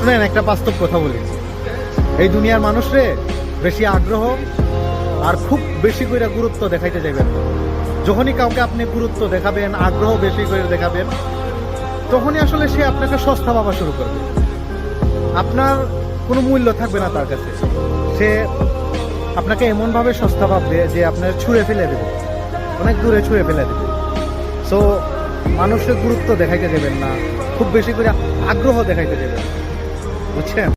শুনেন একটা বাস্তব কথা বলি, এই দুনিয়ার মানুষরে বেশি আগ্রহ আর খুব বেশি করে গুরুত্ব দেখাইতে যাবেন না। যখনই কাউকে আপনি গুরুত্ব দেখাবেন, আগ্রহ বেশি করে দেখাবেন, তখনই আসলে সে আপনাকে সস্তা ভাবা শুরু করবে। আপনার কোনো মূল্য থাকবে না তার কাছে। সে আপনাকে এমনভাবে সস্তা ভাববে যে আপনার ছুঁড়ে ফেলে দেবে, অনেক দূরে ছুঁড়ে ফেলে দেবে। সো মানুষের গুরুত্ব দেখাইতে দেবেন না, খুব বেশি করে আগ্রহ দেখাইতে দেবেন, বুঝছেন?